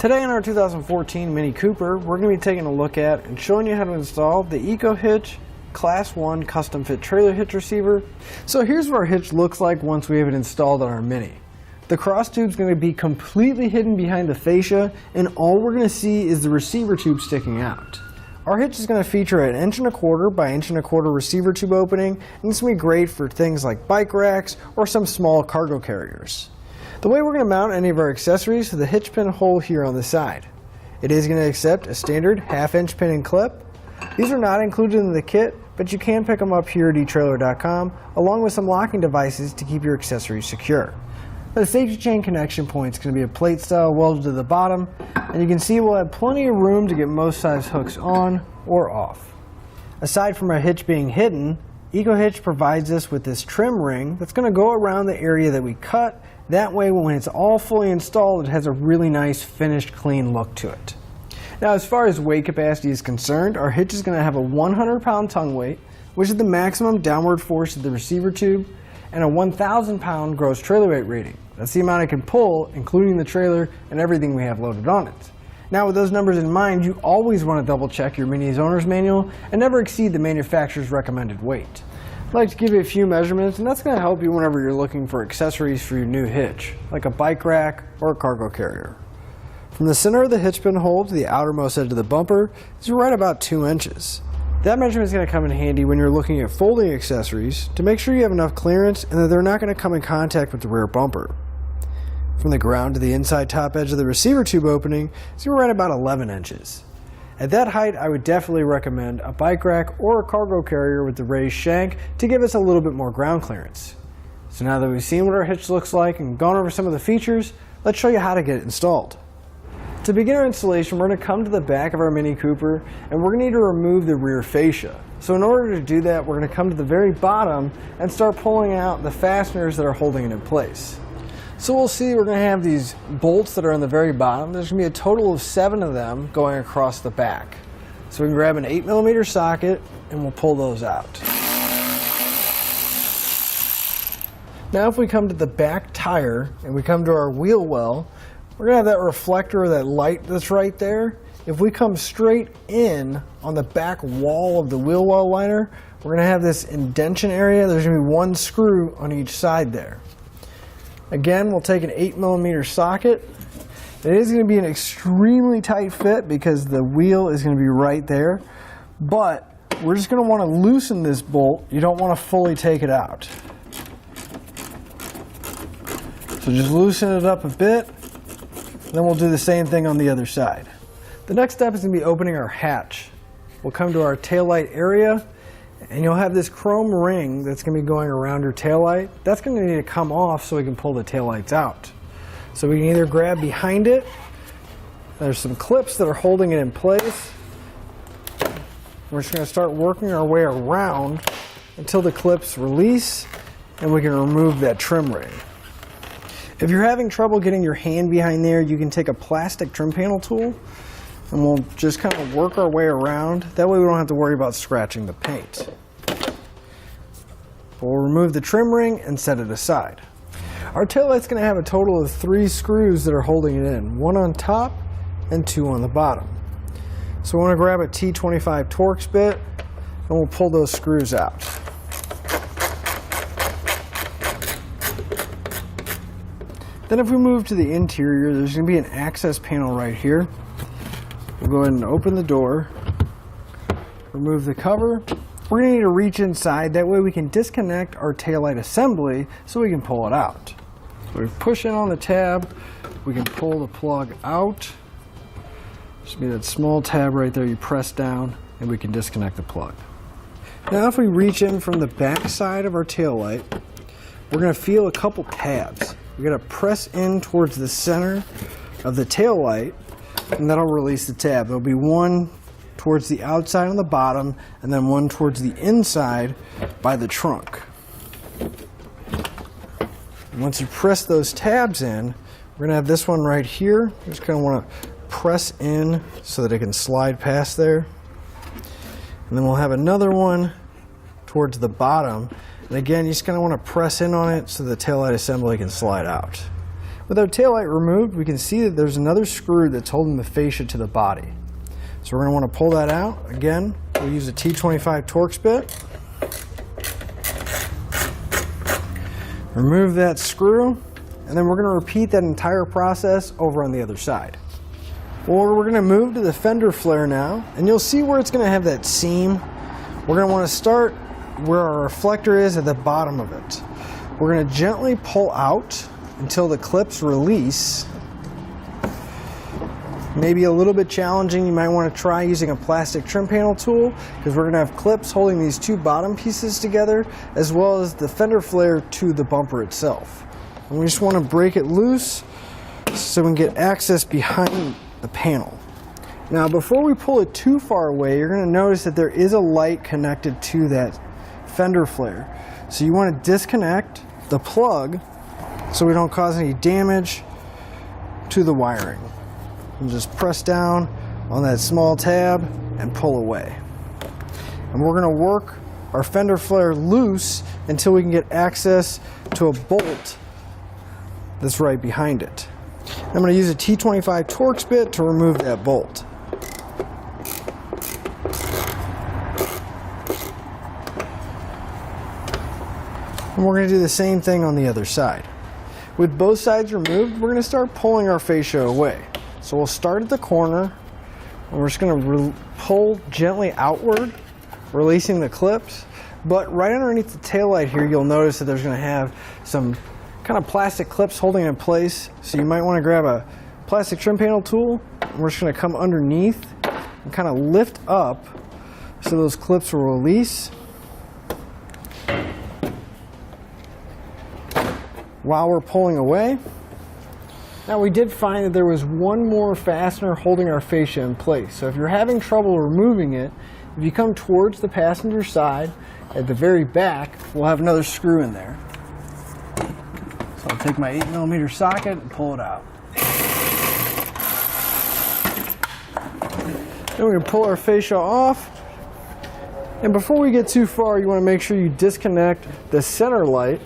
Today in our 2014 Mini Cooper, we're going to be taking a look at and showing you how to install the EcoHitch Class 1 custom fit trailer hitch receiver. So here's what our hitch looks like once we have it installed on our Mini. The cross tube is going to be completely hidden behind the fascia, and all we're going to see is the receiver tube sticking out. Our hitch is going to feature an 1¼ inch by 1¼ inch receiver tube opening, and it's going to be great for things like bike racks or some small cargo carriers. The way we're going to mount any of our accessories is the hitch pin hole here on the side. It is going to accept a standard 1/2 inch pin and clip. These are not included in the kit, but you can pick them up here at etrailer.com along with some locking devices to keep your accessories secure. The safety chain connection point is going to be a plate style welded to the bottom, and you can see we'll have plenty of room to get most size hooks on or off. Aside from our hitch being hidden, EcoHitch provides us with this trim ring that's going to go around the area that we cut. That way when it's all fully installed, it has a really nice finished clean look to it. Now as far as weight capacity is concerned, our hitch is going to have a 100-pound tongue weight, which is the maximum downward force of the receiver tube, and a 1,000-pound gross trailer weight rating. That's the amount it can pull, including the trailer and everything we have loaded on it. Now with those numbers in mind, you always want to double check your Mini's owner's manual and never exceed the manufacturer's recommended weight. I'd like to give you a few measurements, and that's going to help you whenever you're looking for accessories for your new hitch, like a bike rack or a cargo carrier. From the center of the hitch pin hole to the outermost edge of the bumper is right about 2 inches. That measurement is going to come in handy when you're looking at folding accessories to make sure you have enough clearance and that they're not going to come in contact with the rear bumper. From the ground to the inside top edge of the receiver tube opening is right about 11 inches. At that height, I would definitely recommend a bike rack or a cargo carrier with the raised shank to give us a little bit more ground clearance. So now that we've seen what our hitch looks like and gone over some of the features, let's show you how to get it installed. To begin our installation, we're going to come to the back of our Mini Cooper and we're going to need to remove the rear fascia. So in order to do that, we're going to come to the very bottom and start pulling out the fasteners that are holding it in place. So we'll see we're going to have these bolts that are on the very bottom. There's going to be a total of 7 of them going across the back. So we can grab an 8mm socket and we'll pull those out. Now if we come to the back tire and we come to our wheel well, we're going to have that reflector or that light that's right there. If we come straight in on the back wall of the wheel well liner, we're going to have this indentation area. There's going to be 1 screw on each side there. Again, we'll take an 8mm socket. It is going to be an extremely tight fit because the wheel is going to be right there, but we're just going to want to loosen this bolt. You don't want to fully take it out. So just loosen it up a bit, then we'll do the same thing on the other side. The next step is going to be opening our hatch. We'll come to our taillight area, and you'll have this chrome ring that's going to be going around your taillight. That's going to need to come off so we can pull the taillights out. So we can either grab behind it. There's some clips that are holding it in place. We're just going to start working our way around until the clips release and we can remove that trim ring. If you're having trouble getting your hand behind there, you can take a plastic trim panel tool and we'll just kind of work our way around. That way we don't have to worry about scratching the paint. We'll remove the trim ring and set it aside. Our taillight's going to have a total of 3 screws that are holding it in, 1 on top and 2 on the bottom. So we want to grab a T25 Torx bit and we'll pull those screws out. Then if we move to the interior, there's going to be an access panel right here. We'll go ahead and open the door, remove the cover. We're going to need to reach inside, that way we can disconnect our taillight assembly so we can pull it out. So we push in on the tab, we can pull the plug out. Just be that small tab right there, you press down and we can disconnect the plug. Now if we reach in from the back side of our taillight, we're going to feel a couple tabs. We're going to press in towards the center of the taillight and that'll release the tab. There'll be 1 towards the outside on the bottom and then 1 towards the inside by the trunk. And once you press those tabs in, we're going to have this one right here. You just kind of want to press in so that it can slide past there. And then we'll have another one towards the bottom. And again, you just kind of want to press in on it so the taillight assembly can slide out. With our taillight removed, we can see that there's another screw that's holding the fascia to the body. So we're going to want to pull that out. Again, we'll use a T25 Torx bit. Remove that screw, and then we're going to repeat that entire process over on the other side. Well, we're going to move to the fender flare now, and you'll see where it's going to have that seam. We're going to want to start where our reflector is at the bottom of it. We're going to gently pull out until the clips release. Maybe a little bit challenging. You might want to try using a plastic trim panel tool, because we're going to have clips holding these two bottom pieces together, as well as the fender flare to the bumper itself. And we just want to break it loose so we can get access behind the panel. Now, before we pull it too far away, you're going to notice that there is a light connected to that fender flare. So you want to disconnect the plug so we don't cause any damage to the wiring. And just press down on that small tab and pull away. And we're going to work our fender flare loose until we can get access to a bolt that's right behind it. I'm going to use a T25 Torx bit to remove that bolt. And we're going to do the same thing on the other side. With both sides removed, we're going to start pulling our fascia away. So we'll start at the corner, and we're just going to pull gently outward, releasing the clips. But right underneath the taillight here, you'll notice that there's going to have some kind of plastic clips holding it in place. So you might want to grab a plastic trim panel tool, and we're just going to come underneath and kind of lift up so those clips will release. While we're pulling away. Now, we did find that there was one more fastener holding our fascia in place. So if you're having trouble removing it, if you come towards the passenger side, at the very back, we'll have another screw in there. So I'll take my 8mm socket and pull it out. Then we can pull our fascia off. And before we get too far, you want to make sure you disconnect the center light.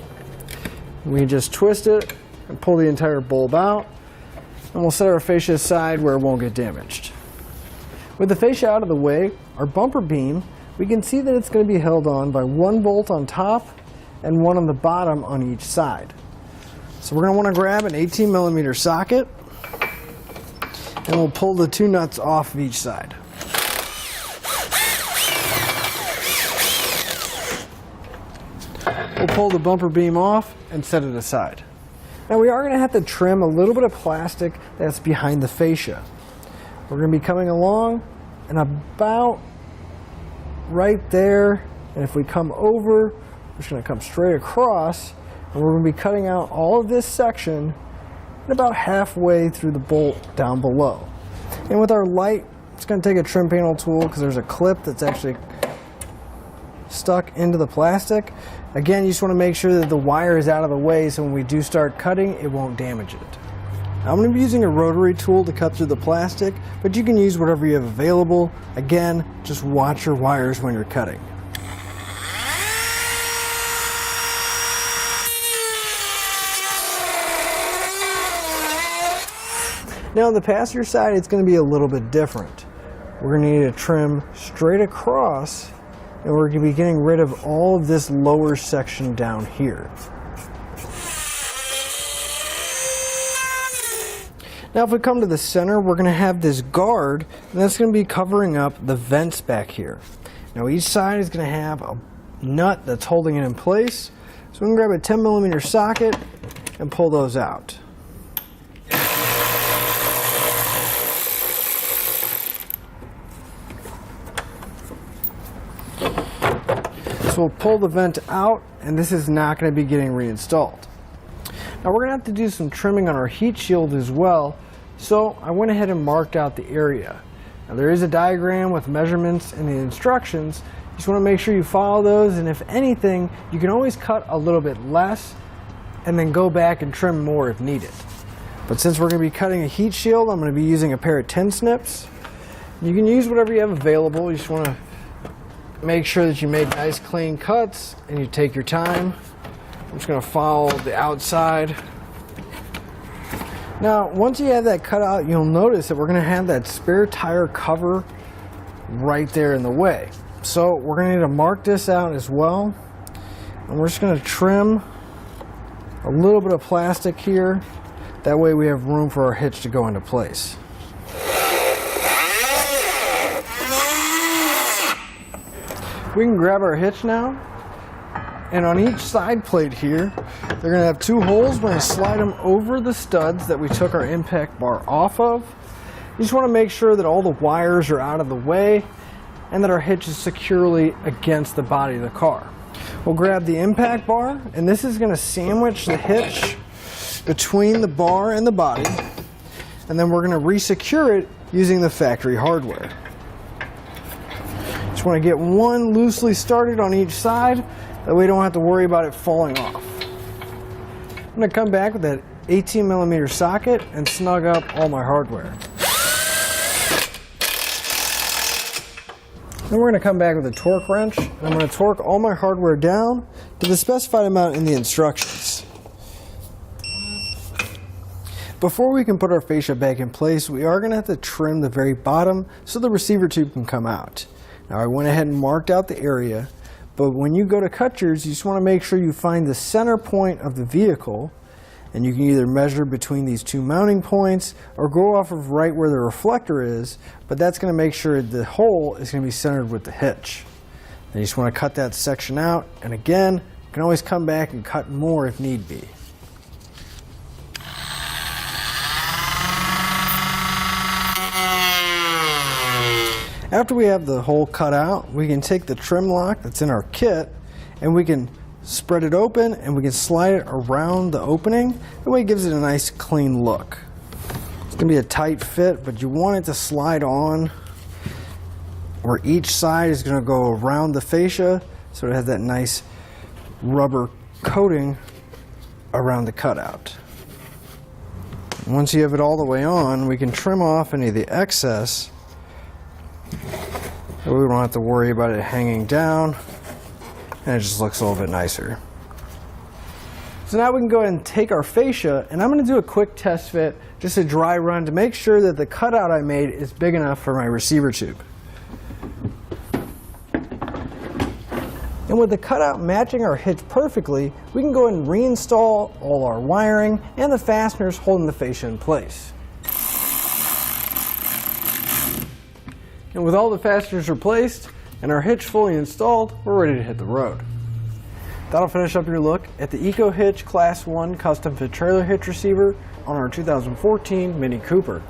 We can just twist it and pull the entire bulb out, and we'll set our fascia aside where it won't get damaged. With the fascia out of the way, our bumper beam, we can see that it's going to be held on by one bolt on top and one on the bottom on each side. So we're going to want to grab an 18mm socket, and we'll pull the two nuts off of each side. We'll pull the bumper beam off and set it aside. Now, we are going to have to trim a little bit of plastic that's behind the fascia. We're going to be coming along and about right there, and if we come over, we're just going to come straight across, and we're going to be cutting out all of this section and about halfway through the bolt down below. And with our light, it's going to take a trim panel tool because there's a clip that's actually stuck into the plastic. Again, you just want to make sure that the wire is out of the way so when we do start cutting, it won't damage it. I'm going to be using a rotary tool to cut through the plastic, but you can use whatever you have available. Again, just watch your wires when you're cutting. Now on the passenger side, it's going to be a little bit different. We're going to need to trim straight across, and we're going to be getting rid of all of this lower section down here. Now if we come to the center, we're going to have this guard, and that's going to be covering up the vents back here. Now each side is going to have a nut that's holding it in place. So we can grab a 10mm socket and pull those out. So we'll pull the vent out, and this is not going to be getting reinstalled. Now we're going to have to do some trimming on our heat shield as well, so I went ahead and marked out the area. Now there is a diagram with measurements and the instructions. You just want to make sure you follow those, and if anything, you can always cut a little bit less and then go back and trim more if needed. But since we're going to be cutting a heat shield, I'm going to be using a pair of 10 snips. You can use whatever you have available. You just want to make sure that you make nice clean cuts and you take your time. I'm just going to follow the outside Now, once you have that cut out, you'll notice that we're going to have that spare tire cover right there in the way. So we're going to need to mark this out as well. And we're just going to trim a little bit of plastic here. That way we have room for our hitch to go into place. We can grab our hitch now. And on each side plate here, they're going to have two holes. We're going to slide them over the studs that we took our impact bar off of. You just want to make sure that all the wires are out of the way and that our hitch is securely against the body of the car. We'll grab the impact bar, and this is going to sandwich the hitch between the bar and the body, and then we're going to re-secure it using the factory hardware. Just want to get one loosely started on each side. That way we don't have to worry about it falling off. I'm going to come back with that 18mm socket and snug up all my hardware. Then we're going to come back with a torque wrench, and I'm going to torque all my hardware down to the specified amount in the instructions. Before we can put our fascia back in place, we are going to have to trim the very bottom so the receiver tube can come out. Now, I went ahead and marked out the area. But when you go to cut yours, you just want to make sure you find the center point of the vehicle, and you can either measure between these two mounting points or go off of right where the reflector is, but that's going to make sure the hole is going to be centered with the hitch. And you just want to cut that section out, and again, you can always come back and cut more if need be. After we have the hole cut out, we can take the trim lock that's in our kit and we can spread it open and we can slide it around the opening. That way it gives it a nice clean look. It's going to be a tight fit, but you want it to slide on where each side is going to go around the fascia so it has that nice rubber coating around the cutout. Once you have it all the way on, we can trim off any of the excess. We don't have to worry about it hanging down, and it just looks a little bit nicer. So now we can go ahead and take our fascia, and I'm going to do a quick test fit, just a dry run, to make sure that the cutout I made is big enough for my receiver tube. And with the cutout matching our hitch perfectly, we can go ahead and reinstall all our wiring and the fasteners holding the fascia in place. And with all the fasteners replaced and our hitch fully installed, we're ready to hit the road. That'll finish up your look at the EcoHitch Class 1 Custom Fit Trailer Hitch Receiver on our 2014 Mini Cooper.